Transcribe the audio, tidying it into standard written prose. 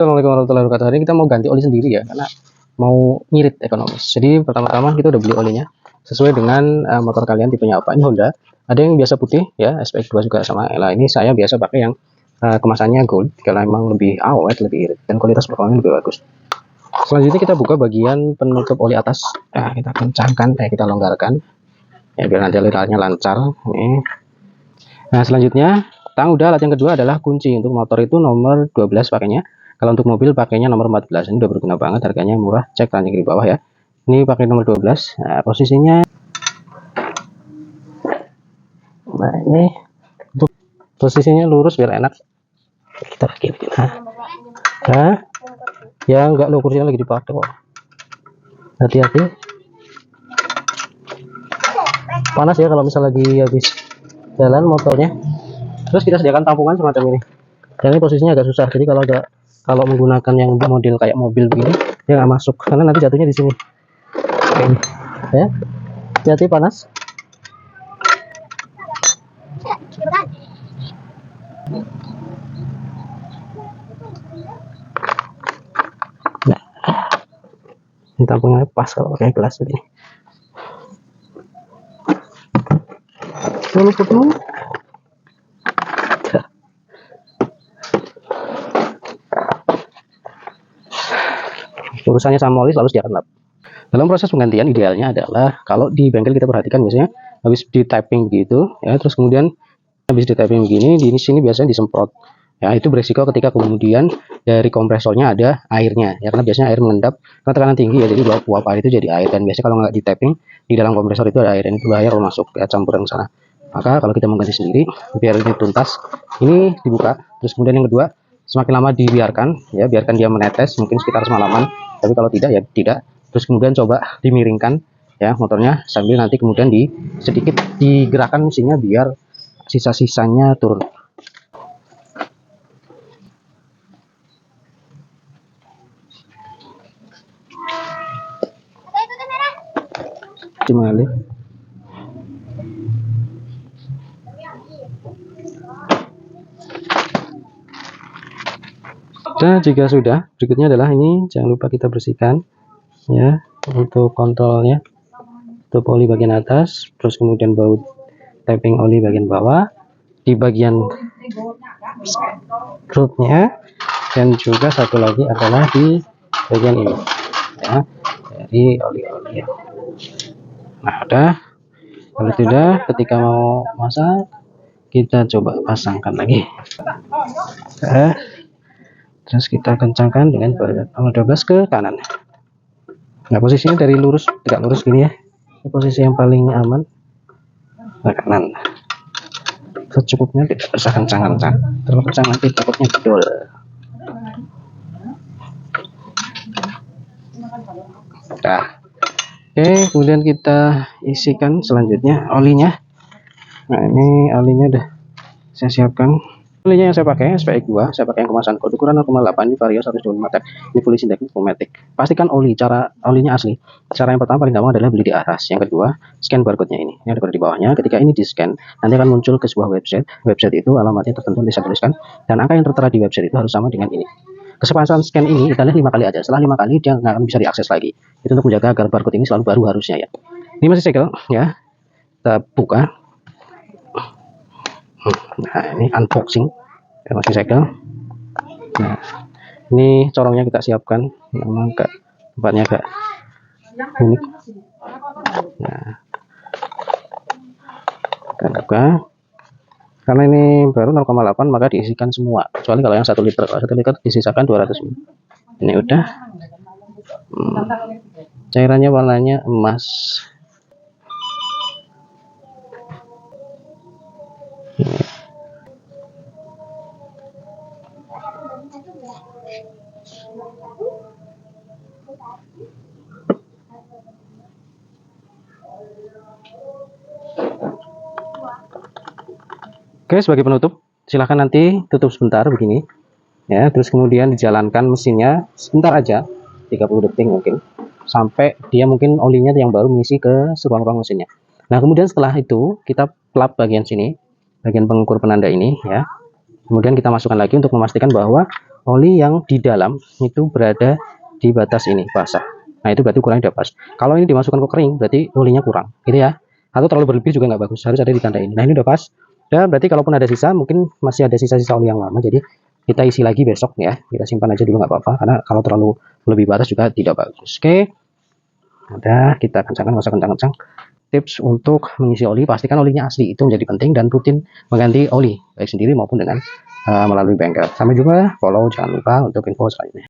Assalamualaikum warahmatullahi wabarakatuh. Hari ini kita mau ganti oli sendiri ya, karena mau ngirit ekonomis. Jadi pertama-tama kita udah beli olinya sesuai dengan motor kalian tipenya apa. Ini Honda. Ada yang biasa putih ya, SPX2 juga sama. Nah, ini saya biasa pakai yang kemasannya gold karena memang lebih awet, lebih irit dan kualitas performanya lebih bagus. Selanjutnya kita buka bagian penutup oli atas. Nah, kita kencangkan, kita longgarkan ya biar nanti alirannya lancar. Nih. Nah, selanjutnya tang udah. Alat yang kedua adalah kunci. Untuk motor itu nomor 12 pakainya. Kalau untuk mobil pakainya nomor 14. Ini udah berguna banget, harganya murah. Cek ranking di bawah ya. Ini pakai nomor 12. Nah, posisinya. Nah, ini untuk posisinya lurus biar enak. Kita kiri. Nah, ya enggak lo, kursinya lagi dipakai kok. Hati-hati. Panas ya kalau misal lagi habis jalan motornya. Terus kita sediakan tampungan semacam ini. Dan ini posisinya agak susah. Jadi kalau menggunakan yang model kayak mobil begini, dia nggak masuk karena nanti jatuhnya di sini. Oke. Ya, hati-hati panas. Nah, ini tampungnya pas kalau pakai gelas begini. Luput dulu. Urusannya sama oli selalu sediakan lap. Dalam proses penggantian idealnya adalah kalau di bengkel kita perhatikan biasanya habis di tapping begitu ya, terus kemudian habis di tapping begini di sini biasanya disemprot ya, itu beresiko ketika kemudian dari kompresornya ada airnya ya, karena biasanya air mengendap karena tekanan tinggi ya, jadi uap air itu jadi air, dan biasanya kalau nggak di tapping di dalam kompresor itu ada air, dan itu bahaya kalau masuk ya, campuran ke sana. Maka kalau kita mengganti sendiri biar ini tuntas, ini dibuka, terus kemudian yang kedua semakin lama dibiarkan ya, biarkan dia menetes mungkin sekitar semalaman, tapi kalau tidak ya tidak. Terus kemudian coba dimiringkan ya motornya, sambil nanti kemudian sedikit digerakkan mesinnya biar sisa-sisanya turun. Gimana? Nah, jika sudah, berikutnya adalah ini, jangan lupa kita bersihkan ya untuk kontrolnya, tutup oli bagian atas, terus kemudian baut tapping oli bagian bawah, di bagian rootnya, dan juga satu lagi adalah di bagian ini ya, dari oli-oli. Nah, udah. Kalau sudah, ketika mau masak kita coba pasangkan lagi. Terus kita kencangkan dengan nomor 12 ke kanan. Nah, posisinya dari lurus, tegak lurus gini ya. Ini posisi yang paling aman. Ke kanan. Secukupnya, tidak usah kencang-kencang. Terlalu kencang nanti takutnya gedol. Nah, oke, kemudian kita isikan selanjutnya olinya. Nah, ini olinya udah saya siapkan. Olinya yang saya pakai SPX2, saya pakai yang kemasan kode ukuran 0,8 di Vario 125 tek. Ini fully synthetic pneumatic. Pastikan olinya asli. Cara yang pertama paling gampang adalah beli di Aras. Yang kedua, scan barcode-nya ini. Ini ada kode di bawahnya. Ketika ini di-scan, nanti akan muncul ke sebuah website. Website itu alamatnya tertentu bisa tuliskan, dan angka yang tertera di website itu harus sama dengan ini. Kesempatan scan ini kita lihat 5 kali aja. Setelah 5 kali dia nggak akan bisa diakses lagi. Itu untuk menjaga agar barcode ini selalu baru harusnya ya. Ini masih segel ya. Kita buka. Nah, ini unboxing ya, masih segel. Nah, ini corongnya kita siapkan, memang tempatnya agak unik. Nah, kita buka. Karena ini baru 0,8 maka diisikan semua, kecuali kalau yang 1 liter. Kalau 1 liter disisakan 200 ml. Ini udah. Cairannya warnanya emas. Oke, sebagai penutup, silahkan nanti tutup sebentar begini ya, terus kemudian dijalankan mesinnya sebentar aja, 30 detik mungkin, sampai dia mungkin olinya yang baru mengisi ke ruang-ruang mesinnya. Nah, kemudian setelah itu kita lap bagian sini, bagian pengukur penanda ini ya. Kemudian kita masukkan lagi untuk memastikan bahwa oli yang di dalam itu berada di batas ini basah. Nah itu berarti ukurannya udah pas. Kalau ini dimasukkan ke kering berarti olinya kurang gitu ya, atau terlalu berlebih juga nggak bagus, harus ada di tanda ini. Nah ini udah pas. Dan berarti kalaupun ada sisa, mungkin masih ada sisa-sisa oli yang lama, jadi kita isi lagi besok ya, kita simpan aja dulu nggak apa-apa, karena kalau terlalu lebih batas juga tidak bagus. Oke, udah kita kencangkan, nggak usah kencang-kencang. Tips untuk mengisi oli, pastikan olinya asli, itu menjadi penting, dan rutin mengganti oli baik sendiri maupun dengan melalui bengkel. Sampai jumpa, follow, jangan lupa untuk info selanjutnya.